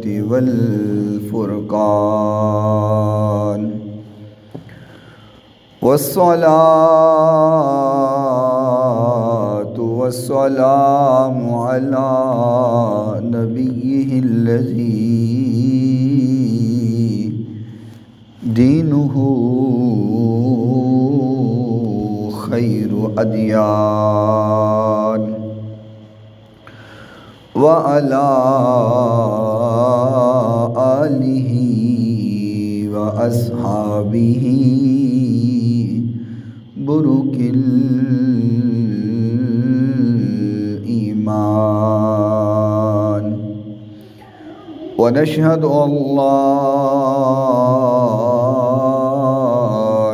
والفرقان والصلاة والسلام على نبيه الذي دينه خير أديان وعلى آله وأصحابه برك الإيمان ونشهد أن لا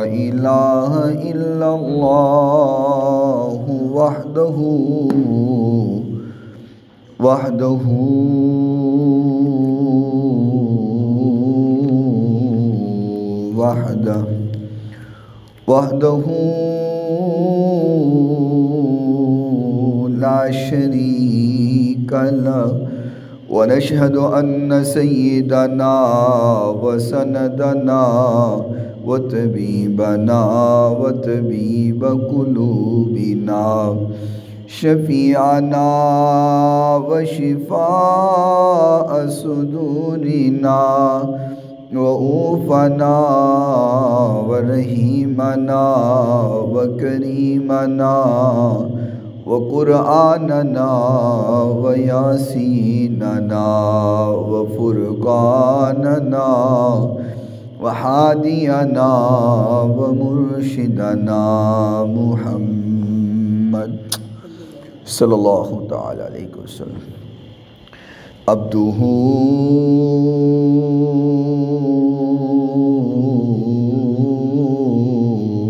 إله إلا الله وحده لا شريك له ونشهد أن سيدنا وسندنا وطبيبنا وطبيب قلوبنا شفيعنا وشفاء صدورنا رؤوفنا ورحيمنا وكريمنا وقرآننا وياسيننا وفرقاننا وحادينا ومرشدنا محمد صلی اللہ تعالی علیہ وسلم عبدہ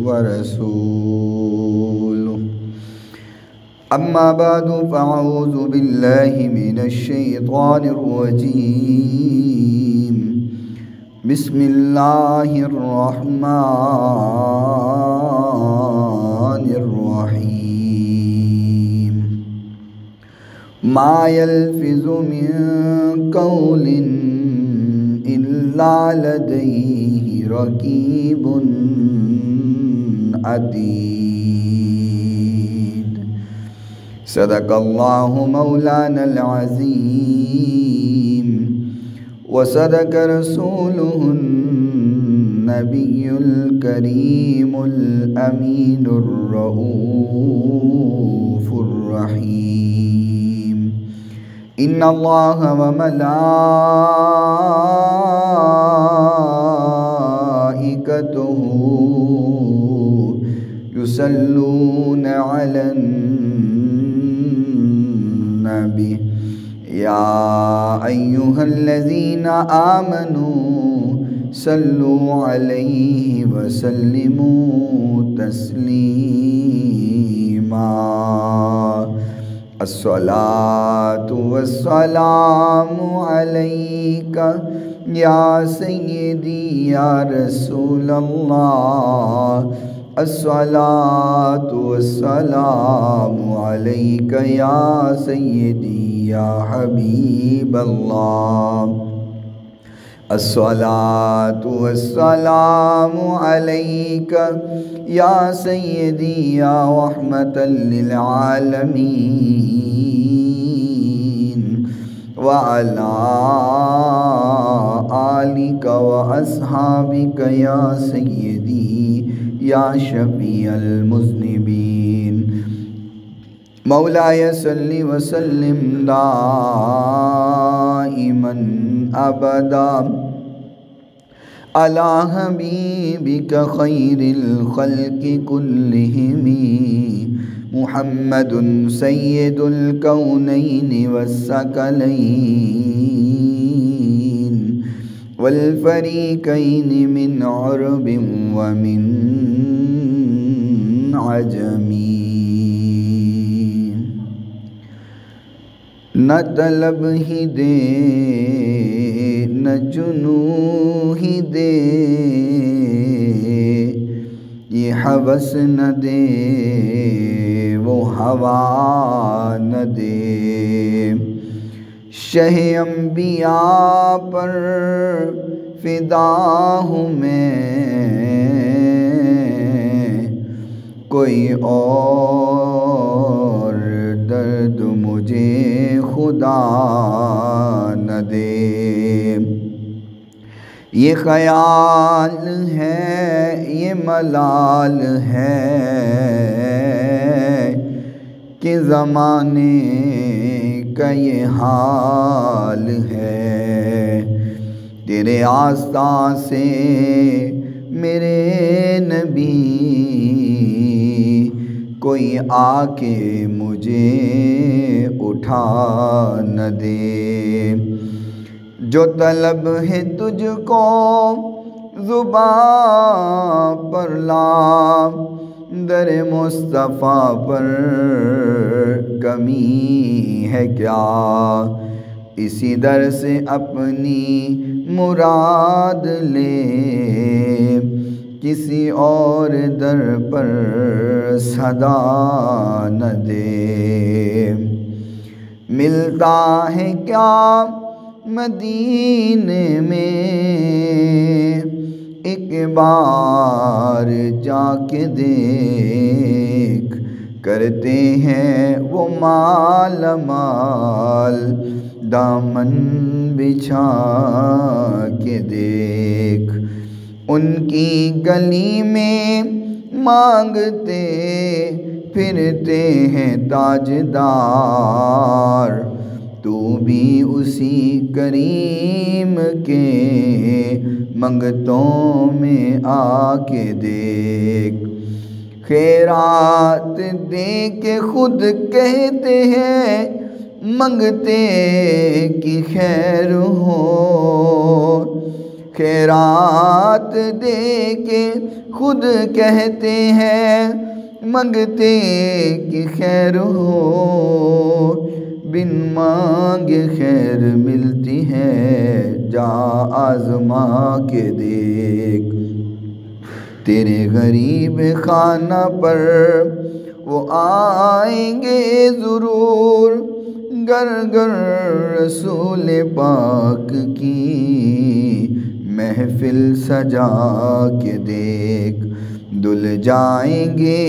ورسولہ اما بعد فاعوذ باللہ من الشیطان الرجیم بسم اللہ الرحمن الرحیم ما يلفظ من قول إلا لديه رقيب عتيد صدق الله مولانا العظيم وصدق رسوله النبي الكريم الأمين الرؤوف الرحيم إن الله وملائكته يصلون على النبي يا أيها الذين آمنوا صلوا عليه وسلموا تسليما الصلاة والسلام عليك يا سيدي يا رسول الله الصلاة والسلام عليك يا سيدي يا حبيب الله الصلاة والسلام عليك يا سيدي يا رحمة للعالمين وعلى آلك وأصحابك يا سيدي يا شفيع المذنبين مولاي صل وسلم دائما أبدا على حبيبك خير الخلق كلهم محمد سيد الكونين والثقلين والفريقين من عرب ومن عجم نہ طلب ہی دے نہ جنوں ہی دے یہ ہوس نہ دے وہ ہوا نہ دے شہ انبیاء پر فدا ہوں میں، کوئی اور درد مجھے خدا نہ دے۔ یہ خیال ہے، یہ ملال ہے کہ زمانے کا یہ حال ہے، تیرے آستان سے میرے نبی کوئی آ کے مجھے اٹھا نہ دے۔ جو طلب ہے تجھ کو زباں پر لا، در مصطفیٰ پر کمی ہے کیا، اسی در سے اپنی مراد لے، کسی اور در پر صدا نہ دے۔ ملتا ہے کیا مدینے میں، ایک بار جا کے دیکھ، کرتے ہیں وہ مال مال، دامن بچھا کے دیکھ، ان کی گلی میں مانگتے پھرتے ہیں تاجدار، تو بھی اسی کریم کے منگتوں میں آ کے دیکھ، خیرات دے کے خود کہتے ہیں منگتے کی خیر ہو، خیرات دے کے خود کہتے ہیں منگتے کی خیر ہو، بن مانگے خیر ملتی ہے جا آزما کے دیکھ، تیرے غریب خانہ پر وہ آئیں گے ضرور، گر گر رسول پاک کی محفل سجا کے دیکھ، دھل جائیں گے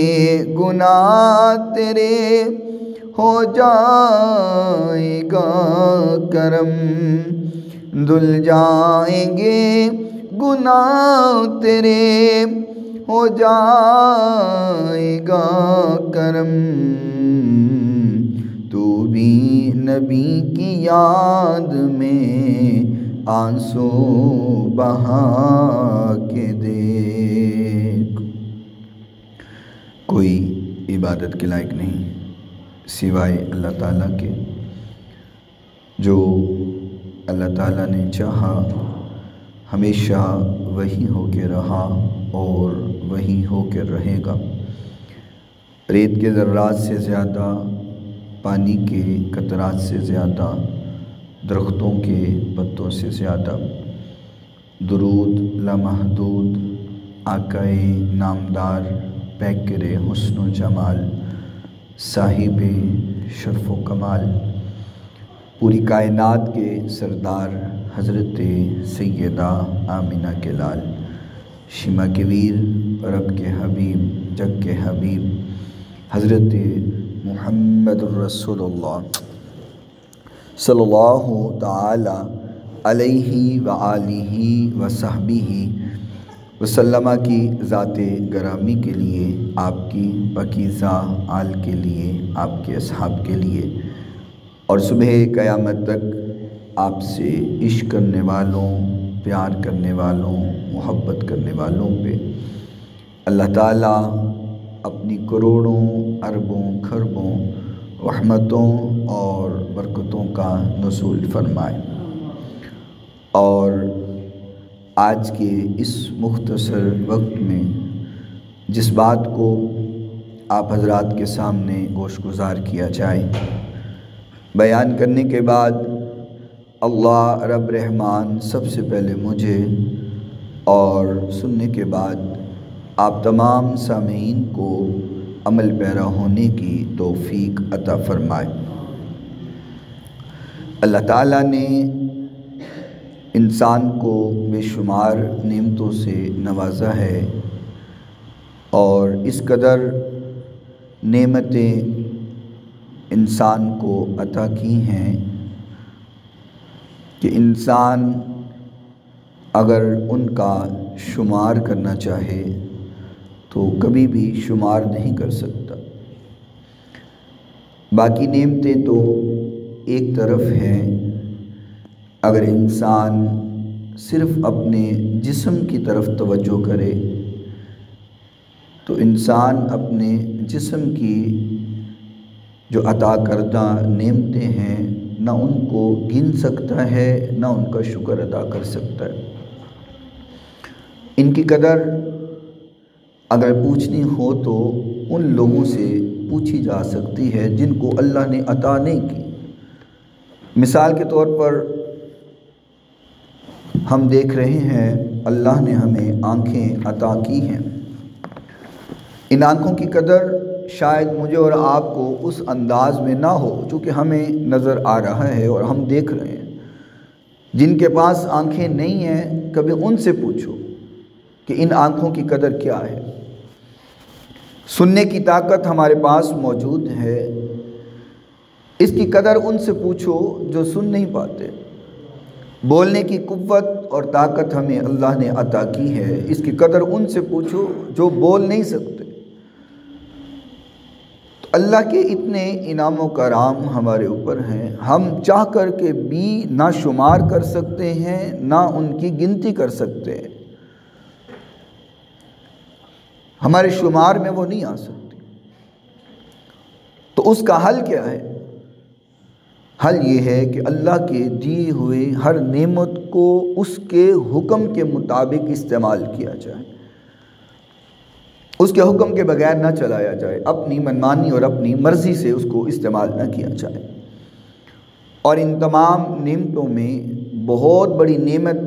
گناہ تیرے ہو جائے گا کرم، دھل جائیں گے گناہ تیرے ہو جائے گا کرم، تو بھی نبی کی یاد میں آنسو بہا کے دیکھ۔ کوئی عبادت کے لائق نہیں سوائے اللہ تعالیٰ کے، جو اللہ تعالیٰ نے چاہا ہمیشہ وہی ہو کے رہا اور وہی ہو کے رہے گا۔ ریت کے ذرات سے زیادہ، پانی کے قطرات سے زیادہ، درختوں کے پتوں سے زیادہ، درود لامحدود آقائے نامدار، پیکر حسن و جمال، صاحب شرف و کمال، پوری کائنات کے سردار حضرت سیدہ آمنہ کے لال، شمع کے ویر، رب کے حبیب، جگ کے حبیب، حضرت محمد الرسول اللہ صلی اللہ تعالی علیہ وآلہ وصحبہ وسلم کی ذات گرامی کے لیے، آپ کی پاکیزہ آل کے لیے، آپ کے اصحاب کے لیے، اور صبح قیامت تک آپ سے عشق کرنے والوں، پیار کرنے والوں، محبت کرنے والوں پہ اللہ تعالیٰ اپنی کروڑوں اربوں کھربوں رحمتوں اور برکتوں کا نزول فرمائے۔ اور آج کے اس مختصر وقت میں جس بات کو آپ حضرات کے سامنے گوش گزار کیا جائے، بیان کرنے کے بعد اللہ رب رحمان سب سے پہلے مجھے اور سننے کے بعد آپ تمام سامعین کو عمل پیرا ہونے کی توفیق عطا فرمائے۔ اللہ تعالیٰ نے انسان کو بے شمار نعمتوں سے نوازا ہے، اور اس قدر نعمتیں انسان کو عطا کی ہیں کہ انسان اگر ان کا شمار کرنا چاہے تو کبھی بھی شمار نہیں کر سکتا۔ باقی نعمتیں تو ایک طرف ہیں، اگر انسان صرف اپنے جسم کی طرف توجہ کرے تو انسان اپنے جسم کی جو عطا کردہ نعمتیں ہیں نہ ان کو گن سکتا ہے نہ ان کا شکر ادا کر سکتا ہے۔ ان کی قدر اگر پوچھنی ہو تو ان لوگوں سے پوچھی جا سکتی ہے جن کو اللہ نے عطا نہیں کی۔ مثال کے طور پر ہم دیکھ رہے ہیں اللہ نے ہمیں آنکھیں عطا کی ہیں، ان آنکھوں کی قدر شاید مجھے اور آپ کو اس انداز میں نہ ہو چونکہ ہمیں نظر آ رہا ہے اور ہم دیکھ رہے ہیں۔ جن کے پاس آنکھیں نہیں ہیں کبھی ان سے پوچھو کہ ان آنکھوں کی قدر کیا ہے۔ سننے کی طاقت ہمارے پاس موجود ہے، اس کی قدر ان سے پوچھو جو سن نہیں پاتے۔ بولنے کی قوت اور طاقت ہمیں اللہ نے عطا کی ہے، اس کی قدر ان سے پوچھو جو بول نہیں سکتے۔ تو اللہ کے اتنے انعام و کرام ہمارے اوپر ہیں، ہم چاہ کر کے بھی نہ شمار کر سکتے ہیں نہ ان کی گنتی کر سکتے ہیں، ہمارے شمار میں وہ نہیں آ سکتی۔ تو اس کا حل کیا ہے؟ حل یہ ہے کہ اللہ کے دیے ہوئے ہر نعمت کو اس کے حکم کے مطابق استعمال کیا جائے، اس کے حکم کے بغیر نہ چلایا جائے، اپنی منمانی اور اپنی مرضی سے اس کو استعمال نہ کیا جائے۔ اور ان تمام نعمتوں میں بہت بڑی نعمت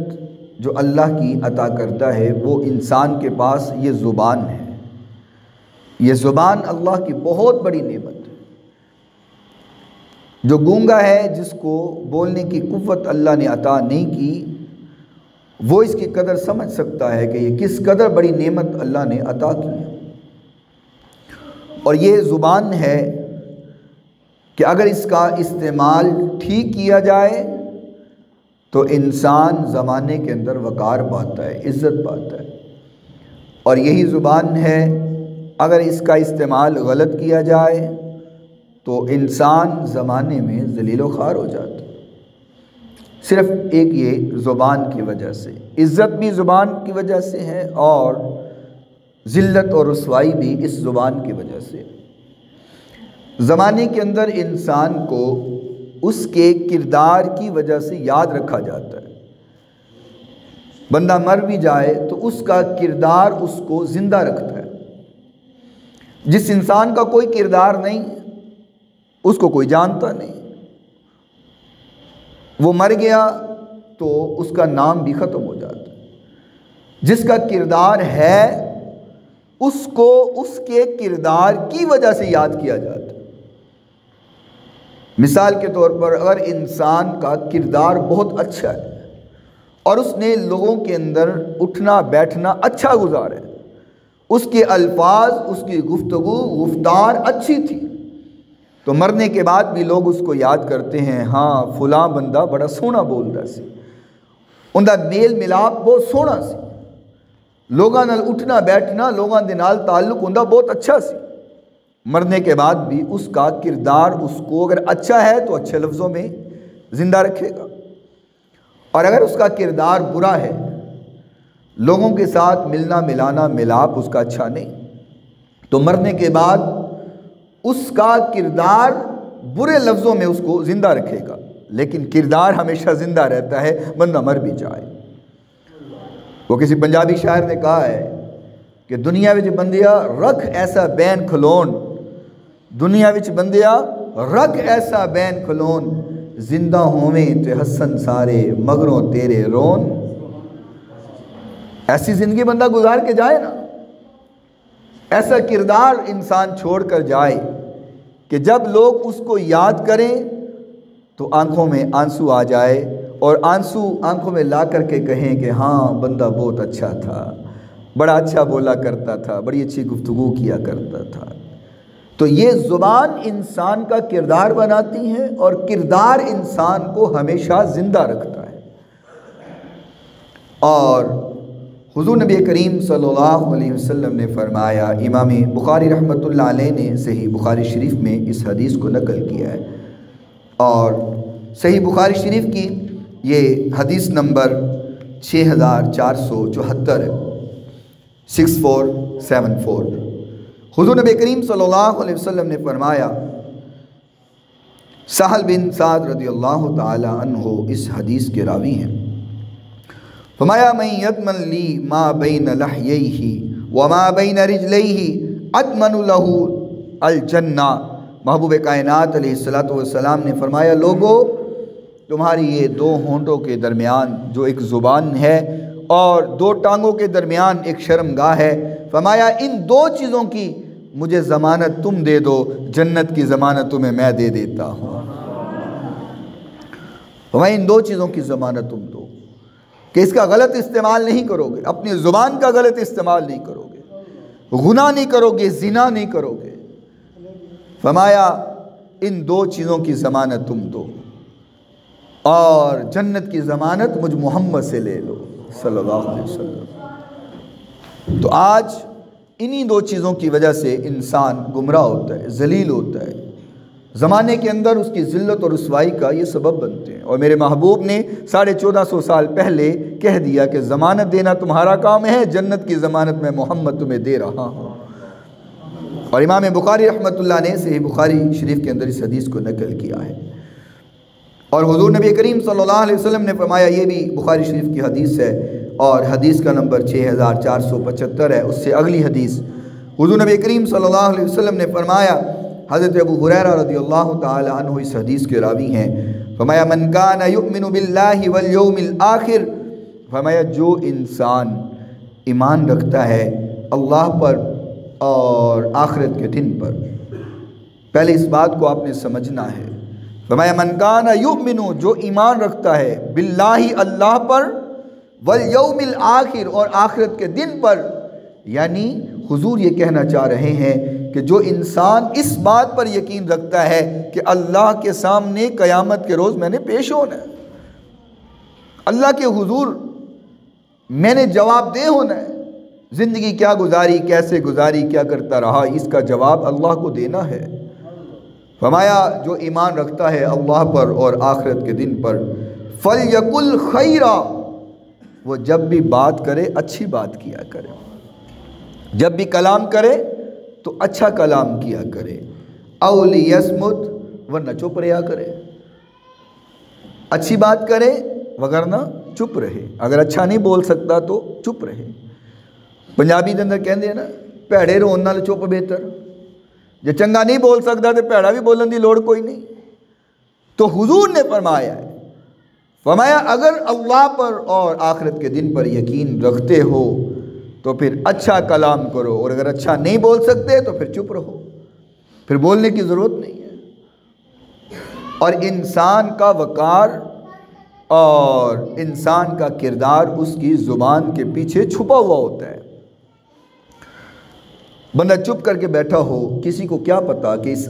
جو اللہ کی عطا کرتا ہے وہ انسان کے پاس یہ زبان ہے۔ یہ زبان اللہ کی بہت بڑی نعمت ہے۔ جو گونگا ہے، جس کو بولنے کی قوت اللہ نے عطا نہیں کی، وہ اس کی قدر سمجھ سکتا ہے کہ یہ کس قدر بڑی نعمت اللہ نے عطا کی ہے۔ اور یہ زبان ہے کہ اگر اس کا استعمال ٹھیک کیا جائے تو انسان زمانے کے اندر وقار پاتا ہے، عزت پاتا ہے، اور یہی زبان ہے اگر اس کا استعمال غلط کیا جائے تو انسان زمانے میں ذلیل و خوار ہو جاتا ہے۔ صرف ایک یہ زبان کی وجہ سے، عزت بھی زبان کی وجہ سے ہے اور ذلت اور رسوائی بھی اس زبان کی وجہ سے۔ زمانے کے اندر انسان کو اس کے کردار کی وجہ سے یاد رکھا جاتا ہے۔ بندہ مر بھی جائے تو اس کا کردار اس کو زندہ رکھتا ہے۔ جس انسان کا کوئی کردار نہیں اس کو کوئی جانتا نہیں، وہ مر گیا تو اس کا نام بھی ختم ہو جاتا ہے۔ جس کا کردار ہے اس کو اس کے کردار کی وجہ سے یاد کیا جاتا ہے۔ مثال کے طور پر اگر انسان کا کردار بہت اچھا ہے اور اس نے لوگوں کے اندر اٹھنا بیٹھنا اچھا گزارا ہے، اس کے الفاظ، اس کی گفتگو گفتار اچھی تھی، تو مرنے کے بعد بھی لوگ اس کو یاد کرتے ہیں، ہاں فلاں بندہ بڑا سونا بولتا سی، ان دا میل ملاپ بہت سونا سی، لوگاں نال اٹھنا بیٹھنا، لوگاں دے نال تعلق ہوندا بہت اچھا سی۔ مرنے کے بعد بھی اس کا کردار اس کو اگر اچھا ہے تو اچھے لفظوں میں زندہ رکھے گا، اور اگر اس کا کردار برا ہے، لوگوں کے ساتھ ملنا ملانا ملاپ اس کا اچھا نہیں، تو مرنے کے بعد اس کا کردار برے لفظوں میں اس کو زندہ رکھے گا، لیکن کردار ہمیشہ زندہ رہتا ہے، بندہ مر بھی جائے۔ وہ کسی پنجابی شاعر نے کہا ہے کہ دنیا وچ بندیا رکھ ایسا بین کھلون، دنیا وچ بندیا رکھ ایسا بین کھلون، زندہ ہوویں تے ہسن سارے مگروں تیرے رون۔ ایسی زندگی بندہ گزار کے جائے نا، ایسا کردار انسان چھوڑ کر جائے کہ جب لوگ اس کو یاد کریں تو آنکھوں میں آنسو آ جائے اور آنسو آنکھوں میں لا کر کے کہیں کہ ہاں بندہ بہت اچھا تھا، بڑا اچھا بولا کرتا تھا، بڑی اچھی گفتگو کیا کرتا تھا۔ تو یہ زبان انسان کا کردار بناتی ہے اور کردار انسان کو ہمیشہ زندہ رکھتا ہے۔ اور حضور نبی کریم صلی اللہ علیہ وسلم نے فرمایا، امام بخاری رحمۃ اللہ علیہ نے صحیح بخاری شریف میں اس حدیث کو نقل کیا ہے، اور صحیح بخاری شریف کی یہ حدیث نمبر 6474 ہے، 6474۔ حضور نبی کریم صلی اللہ علیہ وسلم نے فرمایا، سہل بن سعد رضی اللہ تعالی عنہ اس حدیث کے راوی ہیں، فرمایا من یضمن لی ما بین لحییہ وما بین رجلیہ اضمن لہ الجنہ۔ محبوب کائنات علیہ السلام نے فرمایا، لوگو تمہاری یہ دو ہونٹوں کے درمیان جو ایک زبان ہے اور دو ٹانگوں کے درمیان ایک شرمگاہ ہے، فرمایا ان دو چیزوں کی مجھے ضمانت تم دے دو، جنت کی ضمانت تمہیں میں دے دیتا ہوں۔ فرمایا ان دو چیزوں کی ضمانت تم دو کہ اس کا غلط استعمال نہیں کرو گے، اپنی زبان کا غلط استعمال نہیں کرو گے، گناہ نہیں کرو گے، زنا نہیں کرو گے۔ فرمایا ان دو چیزوں کی ضمانت تم دو اور جنت کی ضمانت مجھ محمد سے لے لو صلی اللہ علیہ وسلم۔ تو آج انہی دو چیزوں کی وجہ سے انسان گمراہ ہوتا ہے، ذلیل ہوتا ہے، زمانے کے اندر اس کی ذلت اور رسوائی کا یہ سبب بنتے ہیں۔ اور میرے محبوب نے 1450 سال پہلے کہہ دیا کہ ضمانت دینا تمہارا کام ہے، جنت کی ضمانت میں محمد تمہیں دے رہا ہوں۔ اور امام بخاری رحمۃ اللہ نے صحیح بخاری شریف کے اندر اس حدیث کو نقل کیا ہے، اور حضور نبی کریم صلی اللہ علیہ وسلم نے فرمایا، یہ بھی بخاری شریف کی حدیث ہے اور حدیث کا نمبر 6475 ہے۔ اس سے اگلی حدیث حضور نبی کریم صلی اللہ علیہ وسلم نے فرمایا، حضرت ابو ہریرہ رضی اللہ تعالی عنہ اس حدیث کے راوی ہیں، فرمایا من کان یؤمن باللہ والیوم الآخر، فرمایا جو انسان ایمان رکھتا ہے اللہ پر اور آخرت کے دن پر، پہلے اس بات کو آپ نے سمجھنا ہے، فرمایا من کان یؤمن جو ایمان رکھتا ہے باللہ اللہ پر، والیوم الآخر اور آخرت کے دن پر، یعنی حضور یہ کہنا چاہ رہے ہیں کہ جو انسان اس بات پر یقین رکھتا ہے کہ اللہ کے سامنے قیامت کے روز میں نے پیش ہونا ہے، اللہ کے حضور میں نے جواب دہ ہونا ہے، زندگی کیا گزاری، کیسے گزاری، کیا کرتا رہا، اس کا جواب اللہ کو دینا ہے۔ فرمایا جو ایمان رکھتا ہے اللہ پر اور آخرت کے دن پر، فَلْيَقُلْ خَيْرًا، وہ جب بھی بات کرے اچھی بات کیا کرے، جب بھی کلام کرے تو اچھا کلام کیا کرے، اَوْ لِيَسْمُتْ ورنہ چپ رہا کرے، اچھی بات کرے وگرنہ چپ رہے، اگر اچھا نہیں بول سکتا تو چپ رہے۔ پنجابی دے اندر کہندے ہیں نا، پیڑے رون نال چپ بہتر، جے چنگا نہیں بول سکتا تو پیڑا بھی بولن دی لوڑ کوئی نہیں۔ تو حضور نے فرمایا ہے، فرمایا اگر اللہ پر اور آخرت کے دن پر یقین رکھتے ہو تو پھر اچھا کلام کرو، اور اگر اچھا نہیں بول سکتے تو پھر چپ رہو، پھر بولنے کی ضرورت نہیں ہے۔ اور انسان کا وقار اور انسان کا کردار اس کی زبان کے پیچھے چھپا ہوا ہوتا ہے۔ بندہ چپ کر کے بیٹھا ہو، کسی کو کیا پتا کہ اس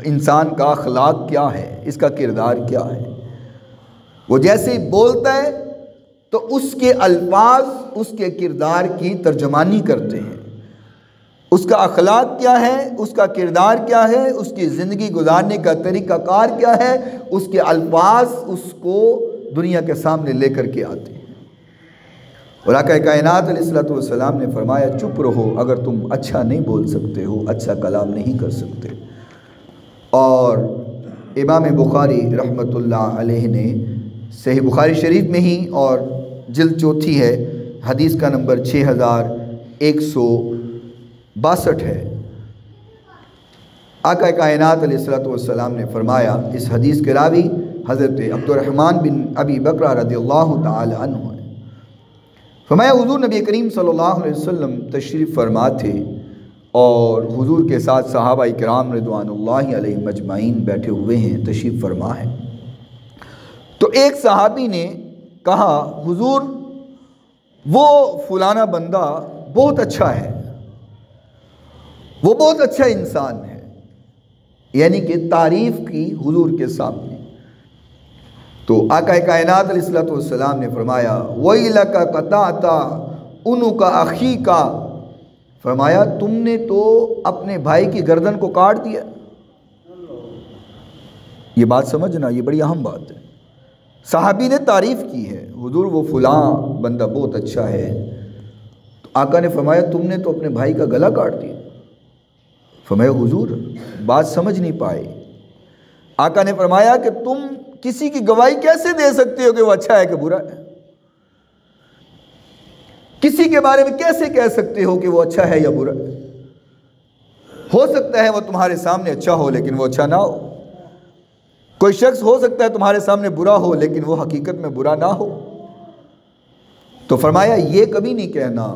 انسان کا اخلاق کیا ہے، اس کا کردار کیا ہے۔ وہ جیسے ہی بولتا ہے تو اس کے الفاظ اس کے کردار کی ترجمانی کرتے ہیں، اس کا اخلاق کیا ہے، اس کا کردار کیا ہے، اس کی زندگی گزارنے کا طریقہ کار کیا ہے، اس کے الفاظ اس کو دنیا کے سامنے لے کر کے آتے ہیں۔ اور آقا کائنات علیہ السلام نے فرمایا چپ رہو اگر تم اچھا نہیں بول سکتے ہو، اچھا کلام نہیں کر سکتے۔ اور امام بخاری رحمۃ اللہ علیہ نے صحیح بخاری شریف میں ہی اور جلد 4 ہے، حدیث کا نمبر 6162 ہے، آقا کائنات علیہ السلام نے فرمایا، اس حدیث کے راوی حضرت عبد الرحمن بن ابی بکر رضی اللہ تعالی عنہ ہے، فرمایا حضور نبی کریم صلی اللہ علیہ وسلم تشریف فرما تھے اور حضور کے ساتھ صحابہ کرام رضوان اللہ علیہ مجمعین بیٹھے ہوئے ہیں، تشریف فرما ہے۔ تو ایک صحابی نے کہا حضور وہ فلانا بندہ بہت اچھا ہے، وہ بہت اچھا انسان ہے، یعنی کہ تعریف کی حضور کے سامنے۔ تو آقا کائنات علیہ الصلوۃ والسلام نے فرمایا وَيْلَكَ قَطَعْتَ عُنُقَ أَخِيكَ، فرمایا تم نے تو اپنے بھائی کی گردن کو کاٹ دیا۔ یہ بات سمجھنا، یہ بڑی اہم بات ہے۔ صحابی نے تعریف کی ہے، حضور وہ فلاں بندہ بہت اچھا ہے، تو آقا نے فرمایا تم نے تو اپنے بھائی کا گلا کاٹ دیا۔ فرمایا حضور بات سمجھ نہیں پائے۔ آقا نے فرمایا کہ تم کسی کی گواہی کیسے دے سکتے ہو کہ وہ اچھا ہے کہ برا ہے؟ کسی کے بارے میں کیسے کہہ سکتے ہو کہ وہ اچھا ہے یا برا ہے؟ ہو سکتا ہے وہ تمہارے سامنے اچھا ہو لیکن وہ اچھا نہ ہو، کوئی شخص ہو سکتا ہے تمہارے سامنے برا ہو لیکن وہ حقیقت میں برا نہ ہو۔ تو فرمایا یہ کبھی نہیں کہنا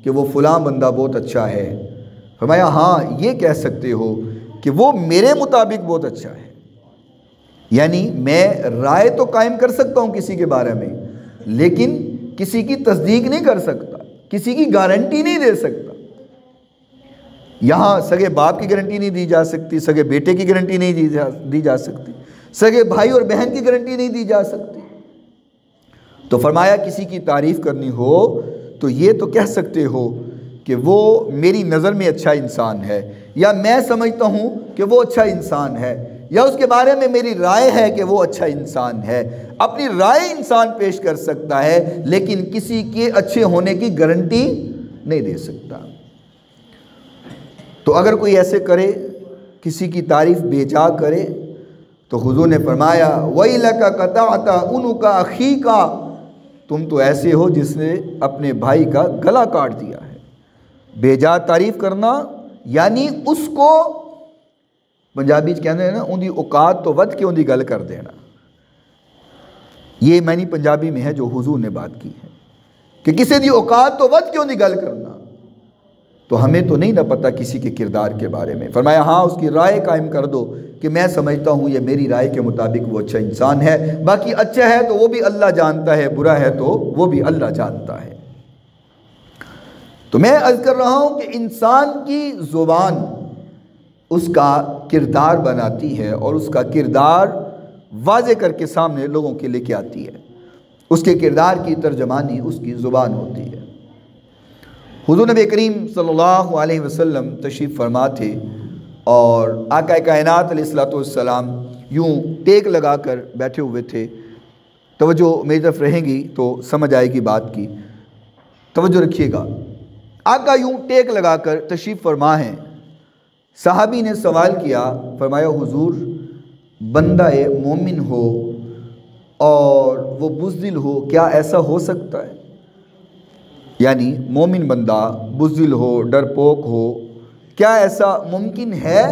کہ وہ فلاں بندہ بہت اچھا ہے، فرمایا ہاں یہ کہہ سکتے ہو کہ وہ میرے مطابق بہت اچھا ہے، یعنی میں رائے تو قائم کر سکتا ہوں کسی کے بارے میں، لیکن کسی کی تصدیق نہیں کر سکتا، کسی کی گارنٹی نہیں دے سکتا۔ یہاں سگے باپ کی گارنٹی نہیں دی جا سکتی، سگے بیٹے کی گارنٹی نہیں دی جا سکتی، سگے بھائی اور بہن کی گارنٹی نہیں دی جا سکتی۔ تو فرمایا کسی کی تعریف کرنی ہو تو یہ تو کہہ سکتے ہو کہ وہ میری نظر میں اچھا انسان ہے، یا میں سمجھتا ہوں کہ وہ اچھا انسان ہے، یا اس کے بارے میں میری رائے ہے کہ وہ اچھا انسان ہے۔ اپنی رائے انسان پیش کر سکتا ہے لیکن کسی کے اچھے ہونے کی گارنٹی نہیں دے سکتا۔ تو اگر کوئی ایسے کرے، کسی کی تعریف بے جا کرے، تو حضور نے فرمایا وَيْلَكَ قَطَعْتَ عُنُقَ أَخِيكَ، تم تو ایسے ہو جس نے اپنے بھائی کا گلا کاٹ دیا ہے۔ بے جا تعریف کرنا یعنی اس کو پنجابی کہتے ہیں نا اندی اوقات تو ود کے اندی گل کر دینا، یہ معنی پنجابی میں ہے جو حضور نے بات کی ہے کہ کسی دی اوقات تو ود کے اندی گل کرنا۔ تو ہمیں تو نہیں نہ پتہ کسی کے کردار کے بارے میں، فرمایا ہاں اس کی رائے قائم کر دو کہ میں سمجھتا ہوں یہ میری رائے کے مطابق وہ اچھا انسان ہے، باقی اچھا ہے تو وہ بھی اللہ جانتا ہے، برا ہے تو وہ بھی اللہ جانتا ہے۔ تو میں عرض کر رہا ہوں کہ انسان کی زبان اس کا کردار بناتی ہے اور اس کا کردار واضح کر کے سامنے لوگوں کے لے کے آتی ہے، اس کے کردار کی ترجمانی اس کی زبان ہوتی ہے۔ حضور نبی کریم صلی اللہ علیہ وسلم تشریف فرما تھے اور آقا کائنات علیہ الصلوۃ والسلام یوں ٹیک لگا کر بیٹھے ہوئے تھے۔ توجہ میری طرف رہیں گی تو سمجھ آئے گی بات کی، توجہ رکھیے گا۔ آقا یوں ٹیک لگا کر تشریف فرما ہیں، صحابی نے سوال کیا، فرمایا حضور بندہ مومن ہو اور وہ بزدل ہو، کیا ایسا ہو سکتا ہے؟ یعنی مومن بندہ بزدل ہو، ڈرپوک ہو، کیا ایسا ممکن ہے؟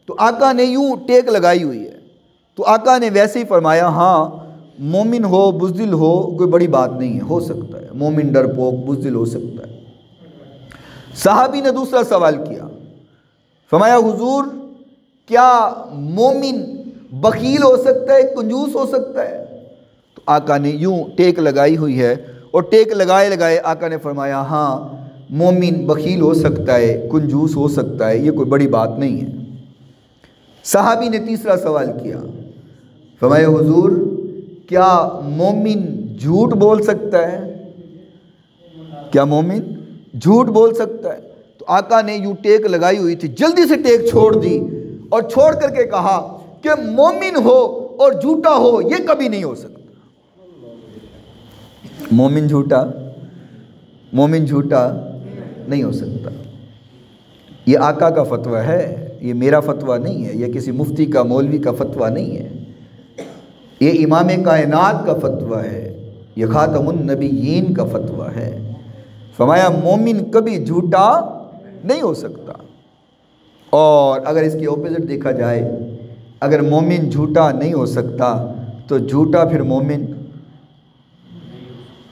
تو آقا نے یوں ٹیک لگائی ہوئی ہے، تو آقا نے ویسے ہی فرمایا ہاں مومن ہو بزدل ہو کوئی بڑی بات نہیں ہے، ہو سکتا ہے، مومن ڈرپوک بزدل ہو سکتا ہے۔ صحابی نے دوسرا سوال کیا، فرمایا حضور کیا مومن بخیل ہو سکتا ہے، کنجوس ہو سکتا ہے؟ تو آقا نے یوں ٹیک لگائی ہوئی ہے اور ٹیک لگائے لگائے آقا نے فرمایا ہاں مومن بخیل ہو سکتا ہے، کنجوس ہو سکتا ہے، یہ کوئی بڑی بات نہیں ہے۔ صحابی نے تیسرا سوال کیا، فرمایا حضور کیا مومن جھوٹ بول سکتا ہے؟ کیا مومن جھوٹ بول سکتا ہے؟ تو آقا نے یوں ٹیک لگائی ہوئی تھی، جلدی سے ٹیک چھوڑ دی اور چھوڑ کر کے کہا کہ مومن ہو اور جھوٹا ہو یہ کبھی نہیں ہو سکتا۔ مومن جھوٹا نہیں ہو سکتا۔ یہ آقا کا فتویٰ ہے، یہ میرا فتویٰ نہیں ہے، یہ کسی مفتی کا مولوی کا فتویٰ نہیں ہے، یہ امام کائنات کا فتویٰ ہے، یہ خاتم النبیین کا فتویٰ ہے۔ فرمایا مومن کبھی جھوٹا نہیں ہو سکتا۔ اور اگر اس کی اپوزٹ دیکھا جائے، اگر مومن جھوٹا نہیں ہو سکتا تو جھوٹا پھر مومن؟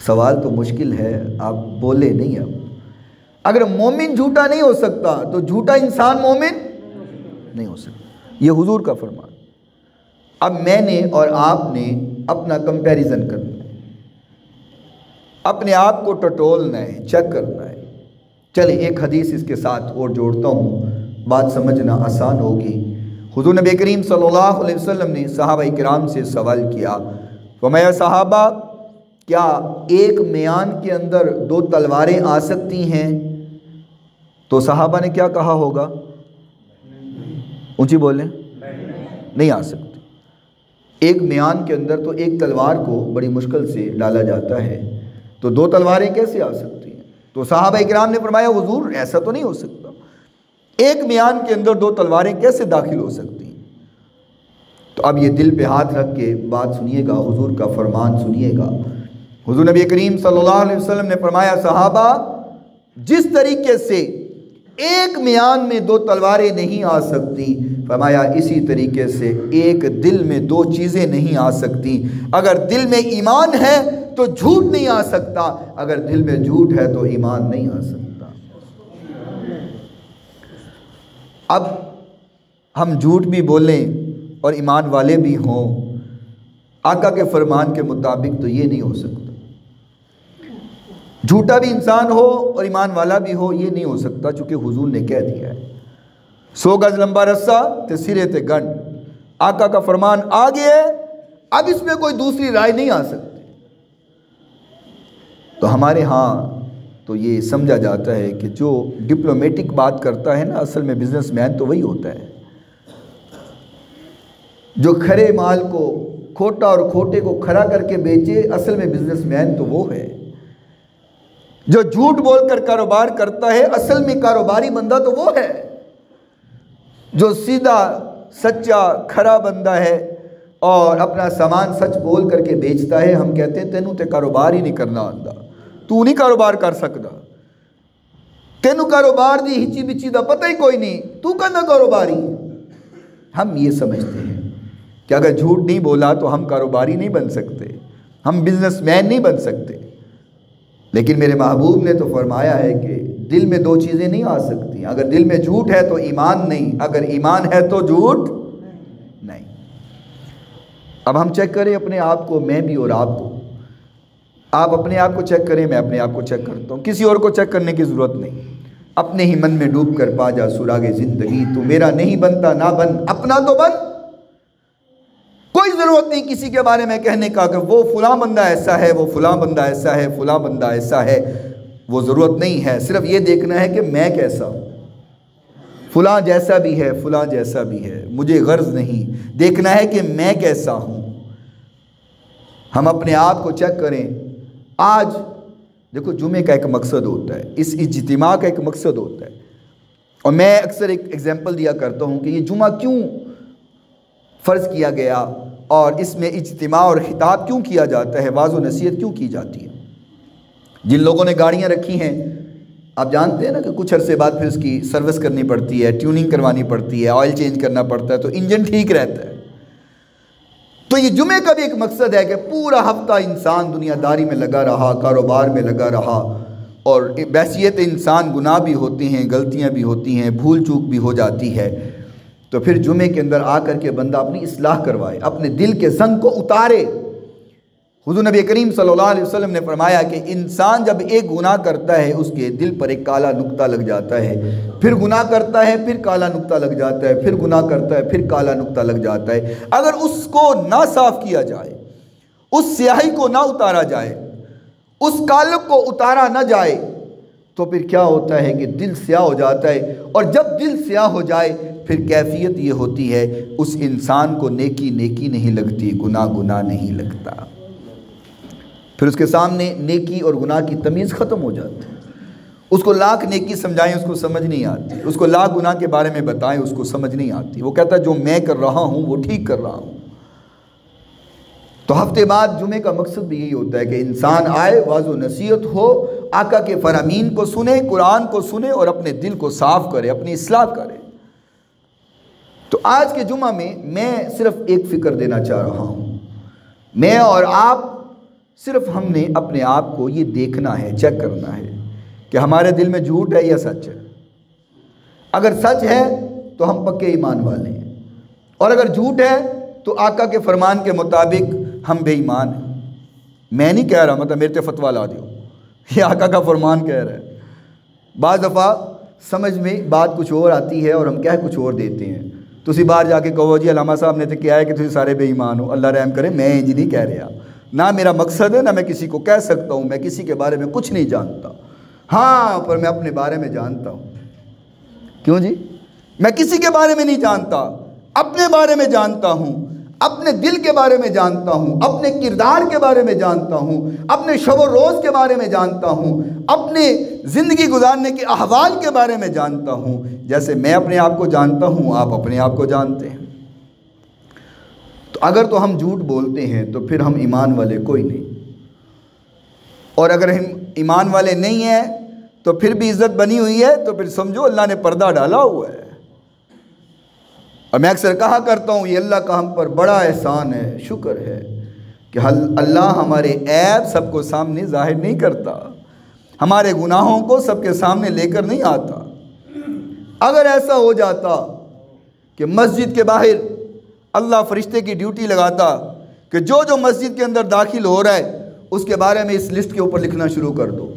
سوال تو مشکل ہے، آپ بولے نہیں۔ اب اگر مومن جھوٹا نہیں ہو سکتا تو جھوٹا انسان مومن نہیں ہو سکتا، یہ حضور کا فرمان۔ اب میں نے اور آپ نے اپنا کمپیریزن کرنا ہے، اپنے آپ کو ٹٹولنا ہے، چیک کرنا ہے۔ چلیں ایک حدیث اس کے ساتھ اور جوڑتا ہوں، بات سمجھنا آسان ہوگی۔ حضور نبی کریم صلی اللہ علیہ وسلم نے صحابہ کرام سے سوال کیا، فرمایا صحابہ کیا ایک میان کے اندر دو تلواریں آ سکتی ہیں؟ تو صحابہ نے کیا کہا ہوگا؟ اونچی بولیں، نہیں آ سکتی۔ ایک میان کے اندر تو ایک تلوار کو بڑی مشکل سے ڈالا جاتا ہے، تو دو تلواریں کیسے آ سکتی ہیں؟ تو صحابہ کرام نے فرمایا حضور ایسا تو نہیں ہو سکتا، ایک میان کے اندر دو تلواریں کیسے داخل ہو سکتی ہیں؟ تو اب یہ دل پہ ہاتھ رکھ کے بات سنیے گا، حضور کا فرمان سنیے گا۔ حضور نبی کریم صلی اللہ علیہ وسلم نے فرمایا صحابہ جس طریقے سے ایک میان میں دو تلواریں نہیں آ سکتی، فرمایا اسی طریقے سے ایک دل میں دو چیزیں نہیں آ سکتی۔ اگر دل میں ایمان ہے تو جھوٹ نہیں آ سکتا، اگر دل میں جھوٹ ہے تو ایمان نہیں آ سکتا۔ اب ہم جھوٹ بھی بولیں اور ایمان والے بھی ہوں، آقا کے فرمان کے مطابق تو یہ نہیں ہو سکتا۔ جھوٹا بھی انسان ہو اور ایمان والا بھی ہو، یہ نہیں ہو سکتا، چونکہ حضور نے کہہ دیا ہے 100 گز لمبا رسہ تے سرے تے گنڈ، آقا کا فرمان آ گیا ہے، اب اس میں کوئی دوسری رائے نہیں آ سکتی۔ تو ہمارے ہاں تو یہ سمجھا جاتا ہے کہ جو ڈپلومیٹک بات کرتا ہے نا، اصل میں بزنس مین تو وہی ہوتا ہے، جو کھرے مال کو کھوٹا اور کھوٹے کو کھڑا کر کے بیچے، اصل میں بزنس مین تو وہ ہے۔ جو جھوٹ بول کر کاروبار کرتا ہے، اصل میں کاروباری بندہ تو وہ ہے۔ جو سیدھا سچا کھرا بندہ ہے اور اپنا سامان سچ بول کر کے بیچتا ہے، ہم کہتے ہیں تینوں تے کاروبار ہی نہیں کرنا آندا، تو نہیں کاروبار کر سکتا، تینوں کاروبار دی ہچی بچی دا پتہ ہی کوئی نہیں، تو کہنا کاروباری۔ ہم یہ سمجھتے ہیں کہ اگر جھوٹ نہیں بولا تو ہم کاروباری نہیں بن سکتے، ہم بزنس مین نہیں بن سکتے۔ لیکن میرے محبوب نے تو فرمایا ہے کہ دل میں دو چیزیں نہیں آ سکتی، اگر دل میں جھوٹ ہے تو ایمان نہیں، اگر ایمان ہے تو جھوٹ نہیں۔ اب ہم چیک کریں اپنے آپ کو، میں بھی اور آپ کو، آپ اپنے آپ کو چیک کریں، میں اپنے آپ کو چیک کرتا ہوں، کسی اور کو چیک کرنے کی ضرورت نہیں۔ اپنے ہی من میں ڈوب کر پا جا سراغ زندگی، تو میرا نہیں بنتا نہ بن، اپنا تو بن۔ کوئی ضرورت نہیں کسی کے بارے میں کہنے کا کہ وہ فلاں بندہ ایسا ہے، وہ فلاں بندہ ایسا ہے، فلاں بندہ ایسا ہے، وہ ضرورت نہیں ہے۔ صرف یہ دیکھنا ہے کہ میں کیسا ہوں۔ فلاں جیسا بھی ہے، فلاں جیسا بھی ہے، مجھے غرض نہیں، دیکھنا ہے کہ میں کیسا ہوں۔ ہم اپنے آپ کو چیک کریں۔ آج دیکھو جمعے کا ایک مقصد ہوتا ہے، اس اجتماع کا ایک مقصد ہوتا ہے، اور میں اکثر ایک ایگزامپل دیا کرتا ہوں کہ یہ جمعہ کیوں فرض کیا گیا اور اس میں اجتماع اور خطاب کیوں کیا جاتا ہے، واعظ و نصیحت کیوں کی جاتی ہے۔ جن لوگوں نے گاڑیاں رکھی ہیں، آپ جانتے ہیں نا کہ کچھ عرصے بعد پھر اس کی سروس کرنی پڑتی ہے، ٹیوننگ کروانی پڑتی ہے، آئل چینج کرنا پڑتا ہے، تو انجن ٹھیک رہتا ہے۔ تو یہ جمعے کا بھی ایک مقصد ہے کہ پورا ہفتہ انسان دنیا داری میں لگا رہا، کاروبار میں لگا رہا، اور بحیثیت انسان گناہ بھی ہوتے ہیں، غلطیاں بھی ہوتی ہیں، بھول چوک بھی ہو جاتی ہے، تو پھر جمعے کے اندر آ کر کے بندہ اپنی اصلاح کروائے، اپنے دل کے زنگ کو اتارے۔ حضور نبی کریم صلی اللہ علیہ وسلم نے فرمایا کہ انسان جب ایک گناہ کرتا ہے، اس کے دل پر ایک کالا نقطہ لگ جاتا ہے، پھر گناہ کرتا ہے، پھر کالا نقطہ لگ جاتا ہے، پھر گناہ کرتا ہے، پھر کالا نقطہ لگ جاتا ہے۔ اگر اس کو نہ صاف کیا جائے، اس سیاہی کو نہ اتارا جائے، اس کالک کو اتارا نہ جائے، تو پھر کیا ہوتا ہے کہ دل سیاہ ہو جاتا ہے، اور جب دل سیاہ ہو جائے پھر کیفیت یہ ہوتی ہے اس انسان کو نیکی نیکی نہیں لگتی، گناہ گناہ نہیں لگتا، پھر اس کے سامنے نیکی اور گناہ کی تمیز ختم ہو جاتی ہے۔ اس کو لاکھ نیکی سمجھائیں اس کو سمجھ نہیں آتی، اس کو لاکھ گناہ کے بارے میں بتائیں اس کو سمجھ نہیں آتی، وہ کہتا ہے جو میں کر رہا ہوں وہ ٹھیک کر رہا ہوں۔ تو ہفتے بعد جمعے کا مقصد بھی یہی ہوتا ہے کہ انسان آئے، واعظ و نصیحت ہو، آقا کے فرامین کو سنے، قرآن کو سنے، اور اپنے دل کو صاف کرے، اپنی اصلاح کرے۔ تو آج کے جمعہ میں صرف ایک فکر دینا چاہ رہا ہوں، میں اور آپ صرف ہم نے اپنے آپ کو یہ دیکھنا ہے، چیک کرنا ہے کہ ہمارے دل میں جھوٹ ہے یا سچ ہے۔ اگر سچ ہے تو ہم پکے ایمان والے ہیں، اور اگر جھوٹ ہے تو آقا کے فرمان کے مطابق ہم بے ایمان ہیں۔ میں نہیں کہہ رہا مطلب میرے تے فتویٰ لا دیو، یہ آقا کا فرمان کہہ رہا ہے۔ بعض دفعہ سمجھ میں بات کچھ اور آتی ہے اور ہم کہہ کچھ اور دیتے ہیں، تو اسی باہر جا کے کہو جی علامہ صاحب نے تو کیا ہے کہ تسی سارے بے ایمان ہو۔ اللہ رحم کرے، میں انج نہیں کہہ رہا، نہ میرا مقصد ہے، نہ میں کسی کو کہہ سکتا ہوں میں کسی کے بارے میں کچھ نہیں جانتا۔ ہاں پر میں اپنے بارے میں جانتا ہوں۔ کیوں جی؟ میں کسی کے بارے میں نہیں جانتا، اپنے بارے میں جانتا ہوں، اپنے دل کے بارے میں جانتا ہوں، اپنے کردار کے بارے میں جانتا ہوں، اپنے شب و روز کے بارے میں جانتا ہوں، اپنے زندگی گزارنے کے احوال کے بارے میں جانتا ہوں۔ جیسے میں اپنے آپ کو جانتا ہوں، آپ اپنے آپ کو جانتے ہیں۔ تو اگر تو ہم جھوٹ بولتے ہیں تو پھر ہم ایمان والے کوئی نہیں، اور اگر ہم ایمان والے نہیں ہیں تو پھر بھی عزت بنی ہوئی ہے تو پھر سمجھو اللہ نے پردہ ڈالا ہوا ہے۔ اور میں اکثر کہا کرتا ہوں یہ اللہ کا ہم پر بڑا احسان ہے، شکر ہے کہ اللہ ہمارے عیب سب کو سامنے ظاہر نہیں کرتا، ہمارے گناہوں کو سب کے سامنے لے کر نہیں آتا۔ اگر ایسا ہو جاتا کہ مسجد کے باہر اللہ فرشتے کی ڈیوٹی لگاتا کہ جو جو مسجد کے اندر داخل ہو رہا ہے اس کے بارے میں اس لسٹ کے اوپر لکھنا شروع کر دو،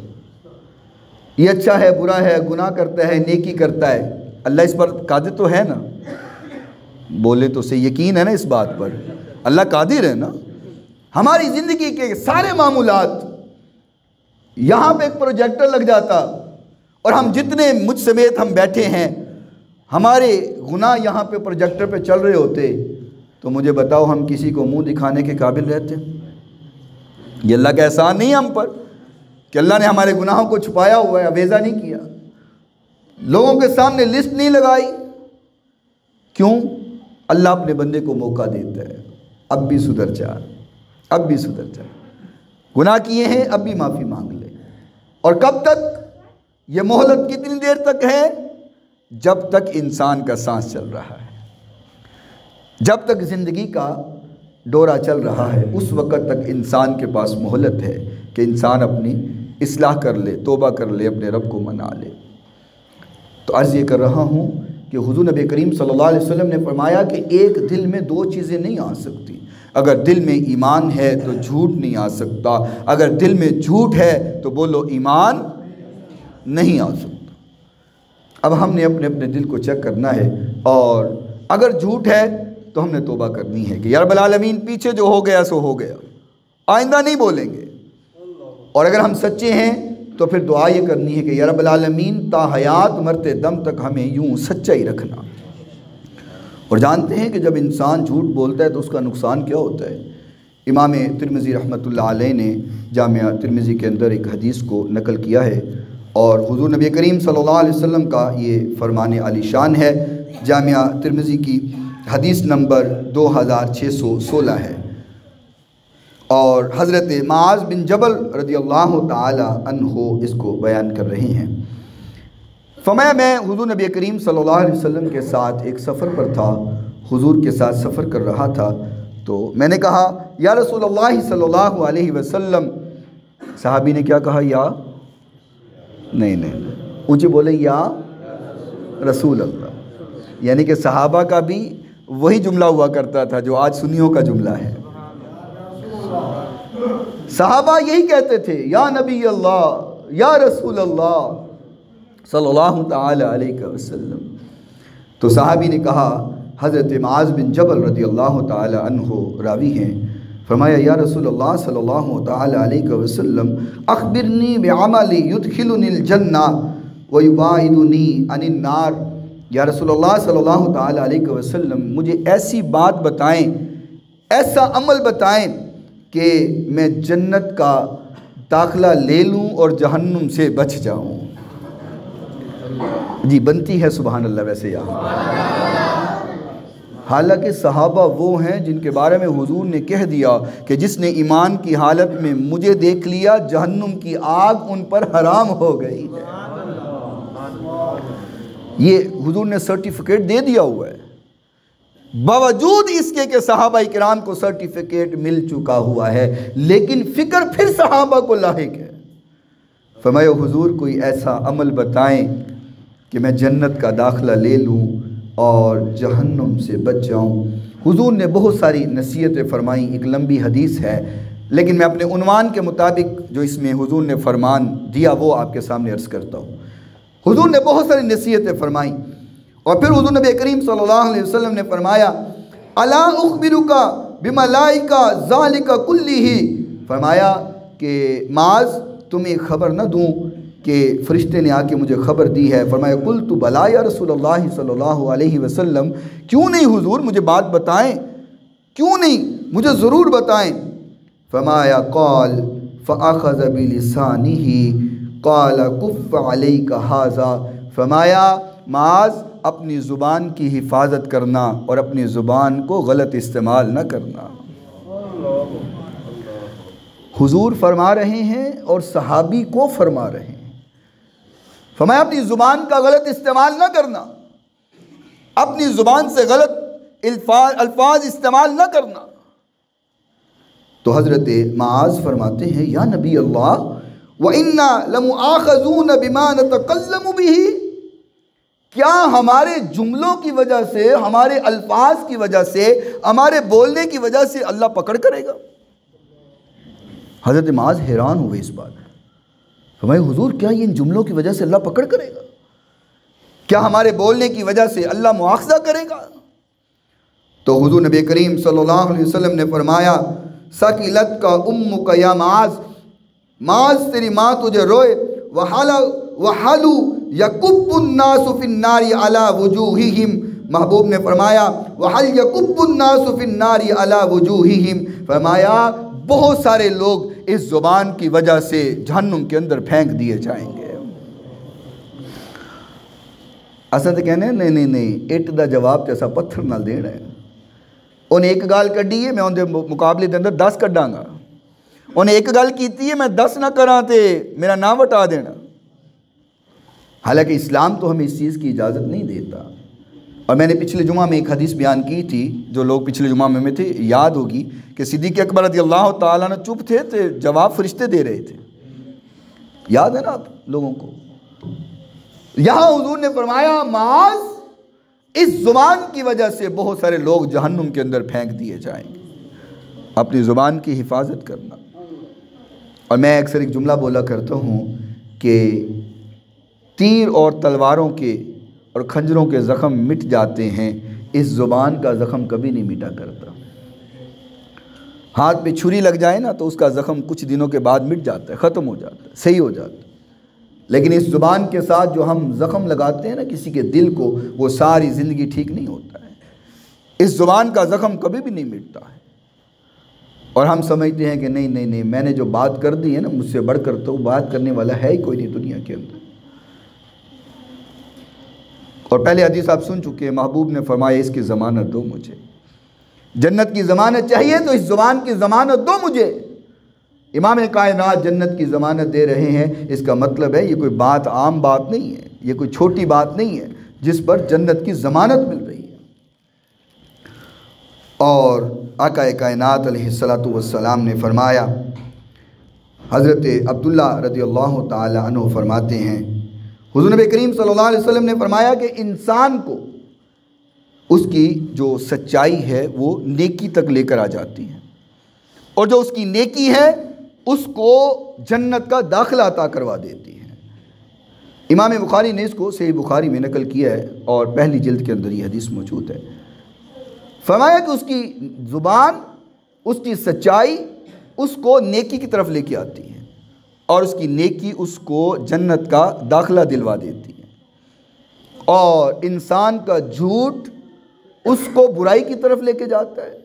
یہ اچھا ہے، برا ہے، گناہ کرتا ہے، نیکی کرتا ہے، اللہ اس پر قادر تو ہے نا؟ بولے تو سے یقین ہے نا اس بات پر؟ اللہ قادر ہے نا؟ ہماری زندگی کے سارے معمولات، یہاں پہ ایک پروجیکٹر لگ جاتا اور ہم جتنے مجھ سمیت ہم بیٹھے ہیں ہمارے گناہ یہاں پہ پروجیکٹر پہ چل رہے ہوتے تو مجھے بتاؤ ہم کسی کو منہ دکھانے کے قابل رہتے؟ یہ اللہ کا احسان نہیں ہے ہم پر کہ اللہ نے ہمارے گناہوں کو چھپایا ہوا ہے، اویزہ نہیں کیا، لوگوں کے سامنے لسٹ نہیں لگائی۔ کیوں؟ اللہ اپنے بندے کو موقع دیتا ہے، اب بھی سدھر جا، اب بھی سدھر جا، گناہ کیے ہیں اب بھی معافی مانگ لے۔ اور کب تک یہ مہلت کتنی دیر تک ہے؟ جب تک انسان کا سانس چل رہا ہے، جب تک زندگی کا دورہ چل رہا ہے اس وقت تک انسان کے پاس مہلت ہے کہ انسان اپنی اصلاح کر لے، توبہ کر لے، اپنے رب کو منا لے۔ تو عرض یہ کر رہا ہوں کہ حضور نبی کریم صلی اللہ علیہ وسلم نے فرمایا کہ ایک دل میں دو چیزیں نہیں آ سکتی، اگر دل میں ایمان ہے تو جھوٹ نہیں آ سکتا، اگر دل میں جھوٹ ہے تو بولو ایمان نہیں آ سکتا۔ اب ہم نے اپنے اپنے دل کو چیک کرنا ہے، اور اگر جھوٹ ہے تو ہم نے توبہ کرنی ہے کہ یا رب العالمین پیچھے جو ہو گیا سو ہو گیا، آئندہ نہیں بولیں گے۔ اور اگر ہم سچے ہیں تو پھر دعا یہ کرنی ہے کہ یا رب العالمین تا حیات مرتے دم تک ہمیں یوں سچا ہی رکھنا۔ اور جانتے ہیں کہ جب انسان جھوٹ بولتا ہے تو اس کا نقصان کیا ہوتا ہے؟ امام ترمذی رحمۃ اللہ علیہ نے جامعہ ترمذی کے اندر ایک حدیث کو نقل کیا ہے، اور حضور نبی کریم صلی اللہ علیہ وسلم کا یہ فرمان عالی شان ہے۔ جامعہ ترمذی کی حدیث نمبر 2616 ہے، اور حضرت معاذ بن جبل رضی اللہ تعالی عنہ اس کو بیان کر رہے ہیں۔ فرمایا میں حضور نبی کریم صلی اللہ علیہ وسلم کے ساتھ ایک سفر پر تھا، حضور کے ساتھ سفر کر رہا تھا، تو میں نے کہا یا رسول اللہ صلی اللہ علیہ وسلم۔ صحابی نے کیا کہا؟ یا نہیں اونچے بولے یا رسول اللہ، یعنی کہ صحابہ کا بھی وہی جملہ ہوا کرتا تھا جو آج سنیوں کا جملہ ہے۔ صحابہ یہی کہتے تھے یا نبی اللہ، یا رسول اللہ صلی اللہ تعالی علیہ وسلم۔ تو صحابی نے کہا، حضرت معاذ بن جبل رضی اللہ تعالی عنہ راوی ہیں، فرمایا یا رسول اللہ صلی اللہ تعالی علیہ وسلم اخبرنی بعمل یدخلنی الجنہ ویباعدنی عن النار۔ یا رسول اللہ صلی اللہ تعالی علیہ وسلم مجھے ایسی بات بتائیں، ایسا عمل بتائیں کہ میں جنت کا داخلہ لے لوں اور جہنم سے بچ جاؤں۔ جی بنتی ہے سبحان اللہ ویسے یہاں، حالانکہ صحابہ وہ ہیں جن کے بارے میں حضور نے کہہ دیا کہ جس نے ایمان کی حالت میں مجھے دیکھ لیا جہنم کی آگ ان پر حرام ہو گئی ہے۔ یہ حضور نے سرٹیفکیٹ دے دیا ہوا ہے، باوجود اس کے کہ صحابہ کرام کو سرٹیفکیٹ مل چکا ہوا ہے، لیکن فکر پھر صحابہ کو لاحق ہے۔ فرمایا حضور کوئی ایسا عمل بتائیں کہ میں جنت کا داخلہ لے لوں اور جہنم سے بچ جاؤں۔ حضور نے بہت ساری نصیحتیں فرمائیں، ایک لمبی حدیث ہے، لیکن میں اپنے عنوان کے مطابق جو اس میں حضور نے فرمان دیا وہ آپ کے سامنے عرض کرتا ہوں۔ حضور نے بہت ساری نصیحتیں فرمائیں، اور پھر حضور نبی کریم صلی اللہ علیہ وسلم نے فرمایا الا اخبرک بملائکہ ذالک کلہ، فرمایا کہ معاذ تمہیں خبر نہ دوں کہ فرشتے نے آ کے مجھے خبر دی ہے۔ فرمایا قلت بلا یا رسول اللہ صلی اللہ علیہ وسلم، کیوں نہیں حضور مجھے بات بتائیں، کیوں نہیں مجھے ضرور بتائیں۔ فرمایا قال فاخذ بلسانہ قال کف علیک ھذا، فرمایا معاذ اپنی زبان کی حفاظت کرنا اور اپنی زبان کو غلط استعمال نہ کرنا۔ حضور فرما رہے ہیں اور صحابی کو فرما رہے ہیں، فرمایا اپنی زبان کا غلط استعمال نہ کرنا، اپنی زبان سے غلط الفاظ استعمال نہ کرنا۔ تو حضرت معاذ فرماتے ہیں یا نبی اللہ وَإِنَّا لَمُؤَاخَذُونَ بِمَا نَتَكَلَّمُ بِهِ، کیا ہمارے جملوں کی وجہ سے، ہمارے الفاظ کی وجہ سے، ہمارے بولنے کی وجہ سے اللہ پکڑ کرے گا؟ حضرت معاذ حیران ہوئے اس بات، فرمایا حضور کیا یہ ان جملوں کی وجہ سے اللہ پکڑ کرے گا؟ کیا ہمارے بولنے کی وجہ سے اللہ مواخذہ کرے گا؟ تو حضور نبی کریم صلی اللہ علیہ وسلم نے فرمایا ثقلت کا امک یا معاذ، معاذ تیری ماں تجھے روئے، وحلو یکب الناس فی النار علی وجوہہم، محبوب نے فرمایا وحل یکب الناس فی النار علی وجوہہم، فرمایا بہت سارے لوگ اس زبان کی وجہ سے جہنم کے اندر پھینک دیے جائیں گے۔ اساں تے کہنے نہیں اٹ دا جواب تے اساں پتھر نال دینا ہے۔ انہیں ایک گال کڈی ہے میں ان دے مقابلے دے اندر 10 کڈاں گا، انہیں ایک گال کیتی ہے میں 10 نہ کراں تے میرا نام وٹا دینا۔ حالانکہ اسلام تو ہمیں اس چیز کی اجازت نہیں دیتا، اور میں نے پچھلے جمعہ میں ایک حدیث بیان کی تھی، جو لوگ پچھلے جمعہ میں تھے یاد ہوگی کہ صدیق اکبر رضی اللہ تعالیٰ نے چپ تھے تو جواب فرشتے دے رہے تھے، یاد ہے نا آپ لوگوں کو؟ یہاں حضور نے فرمایا معاذ اس زبان کی وجہ سے بہت سارے لوگ جہنم کے اندر پھینک دیے جائیں گے، اپنی زبان کی حفاظت کرنا۔ اور میں اکثر ایک جملہ بولا کرتا ہوں کہ تیر اور تلواروں کے اور کھنجروں کے زخم مٹ جاتے ہیں، اس زبان کا زخم کبھی نہیں مٹا کرتا۔ ہاتھ پہ چھری لگ جائے نا تو اس کا زخم کچھ دنوں کے بعد مٹ جاتا ہے، ختم ہو جاتا ہے، صحیح ہو جاتا ہے، لیکن اس زبان کے ساتھ جو ہم زخم لگاتے ہیں نا کسی کے دل کو، وہ ساری زندگی ٹھیک نہیں ہوتا ہے۔ اس زبان کا زخم کبھی بھی نہیں مٹتا ہے، اور ہم سمجھتے ہیں کہ نہیں میں نے جو بات کر دی ہے نا، مجھ سے بڑھ کر تو بات کرنے والا ہے ہی کوئی نہیں دنیا کے اندر۔ اور پہلے حدیث آپ سن چکے ہیں، محبوب نے فرمایا اس کی ضمانت دو مجھے، جنت کی ضمانت چاہیے تو اس زبان کی ضمانت دو مجھے۔ امام کائنات جنت کی ضمانت دے رہے ہیں، اس کا مطلب ہے یہ کوئی بات عام بات نہیں ہے، یہ کوئی چھوٹی بات نہیں ہے جس پر جنت کی ضمانت مل رہی ہے۔ اور آقا کائنات علیہ السلام نے فرمایا، حضرت عبداللہ رضی اللہ تعالی عنہ فرماتے ہیں حضور نبی کریم صلی اللہ علیہ وسلم نے فرمایا کہ انسان کو اس کی جو سچائی ہے وہ نیکی تک لے کر آ جاتی ہے، اور جو اس کی نیکی ہے اس کو جنت کا داخلہ عطا کروا دیتی ہے۔ امام بخاری نے اس کو صحیح بخاری میں نقل کیا ہے، اور پہلی جلد کے اندر یہ حدیث موجود ہے۔ فرمایا کہ اس کی زبان، اس کی سچائی اس کو نیکی کی طرف لے کے آتی ہے، اور اس کی نیکی اس کو جنت کا داخلہ دلوا دیتی ہے، اور انسان کا جھوٹ اس کو برائی کی طرف لے کے جاتا ہے،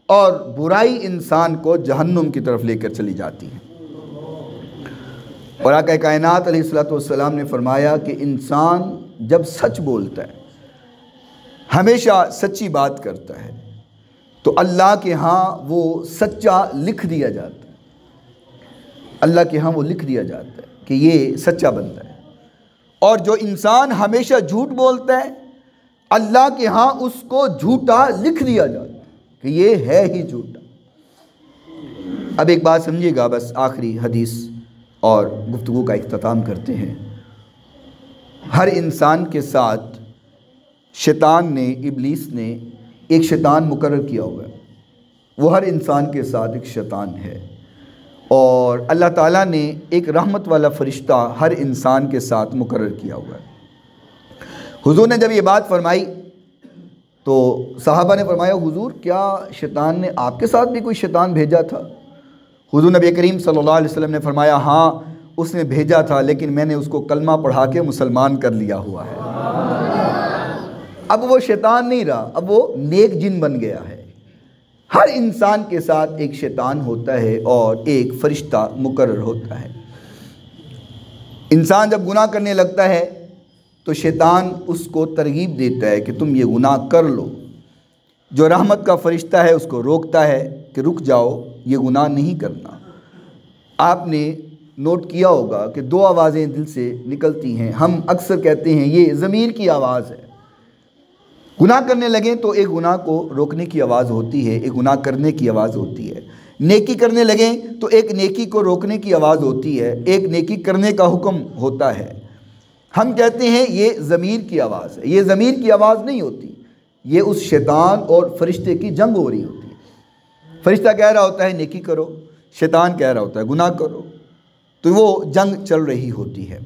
اور برائی انسان کو جہنم کی طرف لے کر چلی جاتی ہے۔ اور آقا کائنات علیہ السلام نے فرمایا کہ انسان جب سچ بولتا ہے، ہمیشہ سچی بات کرتا ہے، تو اللہ کے ہاں وہ سچا لکھ دیا جاتا ہے، اللہ کے ہاں وہ لکھ دیا جاتا ہے کہ یہ سچا بندہ ہے۔ اور جو انسان ہمیشہ جھوٹ بولتا ہے، اللہ کے ہاں اس کو جھوٹا لکھ دیا جاتا ہے کہ یہ ہے ہی جھوٹا۔ اب ایک بات سمجھیے گا، بس آخری حدیث اور گفتگو کا اختتام کرتے ہیں۔ ہر انسان کے ساتھ شیطان نے، ابلیس نے ایک شیطان مقرر کیا ہوا ہے، وہ ہر انسان کے ساتھ ایک شیطان ہے، اور اللہ تعالیٰ نے ایک رحمت والا فرشتہ ہر انسان کے ساتھ مقرر کیا ہوا ہے۔ حضور نے جب یہ بات فرمائی تو صحابہ نے فرمایا حضور کیا شیطان نے آپ کے ساتھ بھی کوئی شیطان بھیجا تھا؟ حضور نبی کریم صلی اللہ علیہ وسلم نے فرمایا ہاں اس نے بھیجا تھا، لیکن میں نے اس کو کلمہ پڑھا کے مسلمان کر لیا ہوا ہے۔ اب وہ شیطان نہیں رہا، اب وہ نیک جن بن گیا ہے۔ ہر انسان کے ساتھ ایک شیطان ہوتا ہے اور ایک فرشتہ مقرر ہوتا ہے۔ انسان جب گناہ کرنے لگتا ہے تو شیطان اس کو ترغیب دیتا ہے کہ تم یہ گناہ کر لو، جو رحمت کا فرشتہ ہے اس کو روکتا ہے کہ رک جاؤ، یہ گناہ نہیں کرنا۔ آپ نے نوٹ کیا ہوگا کہ دو آوازیں دل سے نکلتی ہیں، ہم اکثر کہتے ہیں یہ ضمیر کی آواز ہے۔ گناہ کرنے لگیں تو ایک گناہ کو روکنے کی آواز ہوتی ہے، ایک گناہ کرنے کی آواز ہوتی ہے۔ نیکی کرنے لگیں تو ایک نیکی کو روکنے کی آواز ہوتی ہے، ایک نیکی کرنے کا حکم ہوتا ہے۔ ہم کہتے ہیں یہ ضمیر کی آواز ہے، یہ ضمیر کی آواز نہیں ہوتی، یہ اس شیطان اور فرشتے کی جنگ ہو رہی ہوتی ہے۔ فرشتہ کہہ رہا ہوتا ہے نیکی کرو، شیطان کہہ رہا ہوتا ہے گناہ کرو، تو وہ جنگ چل رہی ہوتی ہے۔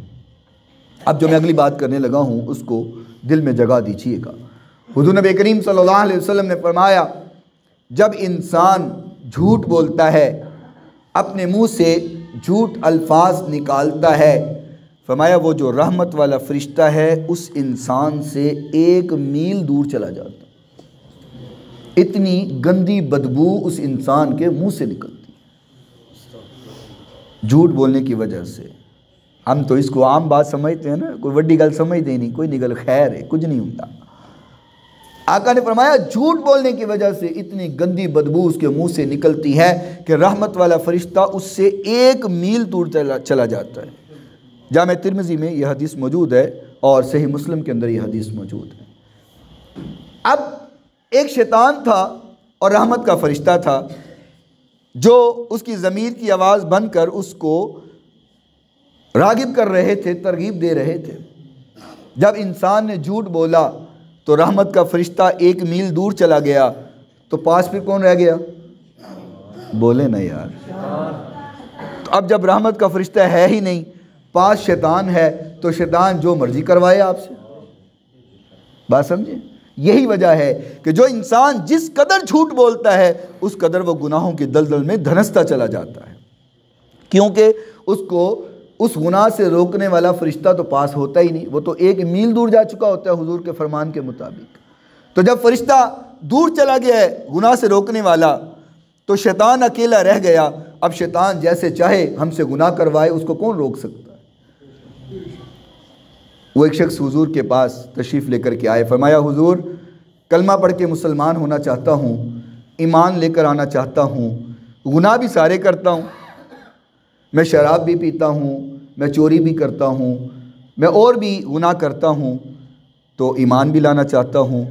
اب جو میں اگلی بات کرنے لگا ہوں اس کو دل میں جگہ دیجیے گا۔ حضور نبی کریم صلی اللہ علیہ وسلم نے فرمایا جب انسان جھوٹ بولتا ہے، اپنے منہ سے جھوٹ الفاظ نکالتا ہے، فرمایا وہ جو رحمت والا فرشتہ ہے اس انسان سے 1 میل دور چلا جاتا، اتنی گندی بدبو اس انسان کے منہ سے نکلتی جھوٹ بولنے کی وجہ سے۔ ہم تو اس کو عام بات سمجھتے ہیں نا، کوئی وڈی گل سمجھتے نہیں، کوئی نہیں گل خیر ہے، کچھ نہیں ہوتا۔ آقا نے فرمایا جھوٹ بولنے کی وجہ سے اتنی گندی بدبو اس کے منہ سے نکلتی ہے کہ رحمت والا فرشتہ اس سے 1 میل دور چلا جاتا ہے۔ جامع ترمذی میں یہ حدیث موجود ہے اور صحیح مسلم کے اندر یہ حدیث موجود ہے۔ اب ایک شیطان تھا اور رحمت کا فرشتہ تھا جو اس کی ضمیر کی آواز بن کر اس کو راغب کر رہے تھے، ترغیب دے رہے تھے۔ جب انسان نے جھوٹ بولا تو رحمت کا فرشتہ 1 میل دور چلا گیا، تو پاس پہ کون رہ گیا؟ بولے نا یار۔ تو اب جب رحمت کا فرشتہ ہے ہی نہیں، پاس شیطان ہے، تو شیطان جو مرضی کروائے آپ سے۔ بات سمجھیں؟ یہی وجہ ہے کہ جو انسان جس قدر جھوٹ بولتا ہے اس قدر وہ گناہوں کی دلدل میں دھنستا چلا جاتا ہے، کیونکہ اس کو اس گناہ سے روکنے والا فرشتہ تو پاس ہوتا ہی نہیں، وہ تو 1 میل دور جا چکا ہوتا ہے حضور کے فرمان کے مطابق۔ تو جب فرشتہ دور چلا گیا ہے گناہ سے روکنے والا، تو شیطان اکیلا رہ گیا۔ اب شیطان جیسے چاہے ہم سے گناہ کروائے، اس کو کون روک سکتا ہے؟ وہ ایک شخص حضور کے پاس تشریف لے کر کے آئے، فرمایا حضور کلمہ پڑھ کے مسلمان ہونا چاہتا ہوں، ایمان لے کر آنا چاہتا ہوں، گناہ بھی سارے کرتا ہوں، میں شراب بھی پیتا ہوں، میں چوری بھی کرتا ہوں، میں اور بھی گناہ کرتا ہوں، تو ایمان بھی لانا چاہتا ہوں،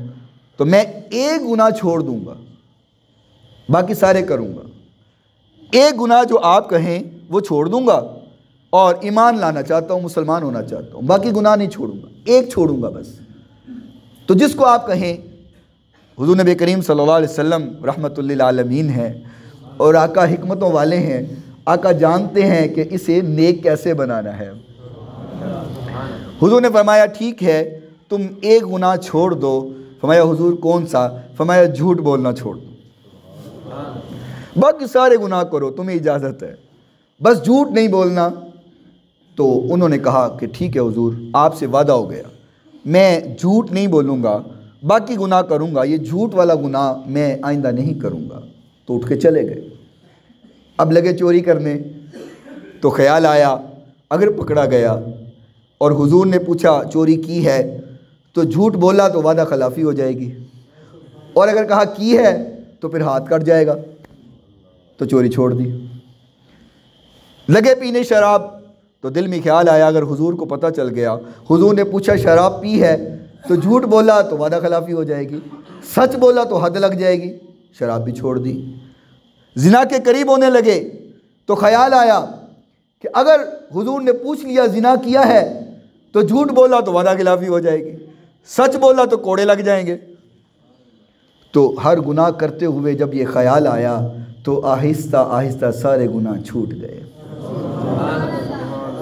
تو میں ایک گناہ چھوڑ دوں گا، باقی سارے کروں گا۔ ایک گناہ جو آپ کہیں وہ چھوڑ دوں گا اور ایمان لانا چاہتا ہوں، مسلمان ہونا چاہتا ہوں، باقی گناہ نہیں چھوڑوں گا، ایک چھوڑوں گا بس۔ تو جس کو آپ کہیں، حضور نبی کریم صلی اللہ علیہ وسلم رحمت للعالمین ہیں اور آقا حکمتوں والے ہیں، آقا جانتے ہیں کہ اسے نیک کیسے بنانا ہے۔ حضور نے فرمایا ٹھیک ہے تم ایک گناہ چھوڑ دو۔ فرمایا حضور کون سا؟ فرمایا جھوٹ بولنا چھوڑ دو، باقی سارے گناہ کرو، تمہیں اجازت ہے، بس جھوٹ نہیں بولنا۔ تو انہوں نے کہا کہ ٹھیک ہے حضور، آپ سے وعدہ ہو گیا، میں جھوٹ نہیں بولوں گا، باقی گناہ کروں گا، یہ جھوٹ والا گناہ میں آئندہ نہیں کروں گا۔ تو اٹھ کے چلے گئے۔ اب لگے چوری کرنے، تو خیال آیا اگر پکڑا گیا اور حضور نے پوچھا چوری کی ہے تو جھوٹ بولا تو وعدہ خلافی ہو جائے گی، اور اگر کہا کی ہے تو پھر ہاتھ کٹ جائے گا، تو چوری چھوڑ دی۔ لگے پینے شراب، تو دل میں خیال آیا اگر حضور کو پتہ چل گیا، حضور نے پوچھا شراب پی ہے تو جھوٹ بولا تو وعدہ خلافی ہو جائے گی، سچ بولا تو حد لگ جائے گی، شراب بھی چھوڑ دی۔ زنا کے قریب ہونے لگے تو خیال آیا کہ اگر حضور نے پوچھ لیا زنا کیا ہے تو جھوٹ بولا تو وعدہ خلافی ہو جائے گی، سچ بولا تو کوڑے لگ جائیں گے۔ تو ہر گناہ کرتے ہوئے جب یہ خیال آیا تو آہستہ آہستہ سارے گناہ چھوٹ گئے۔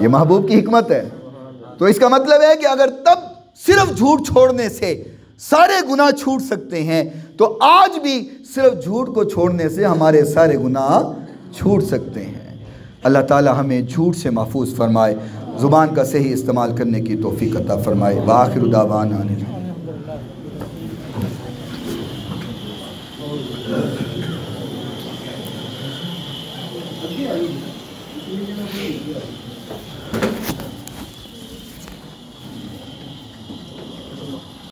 یہ محبوب کی حکمت ہے۔ تو اس کا مطلب ہے کہ اگر تب صرف جھوٹ چھوڑنے سے سارے گناہ چھوٹ سکتے ہیں تو آج بھی صرف جھوٹ کو چھوڑنے سے ہمارے سارے گناہ چھوٹ سکتے ہیں۔ اللہ تعالی ہمیں جھوٹ سے محفوظ فرمائے، زبان کا صحیح استعمال کرنے کی توفیق عطا فرمائے۔ وآخر دعوانا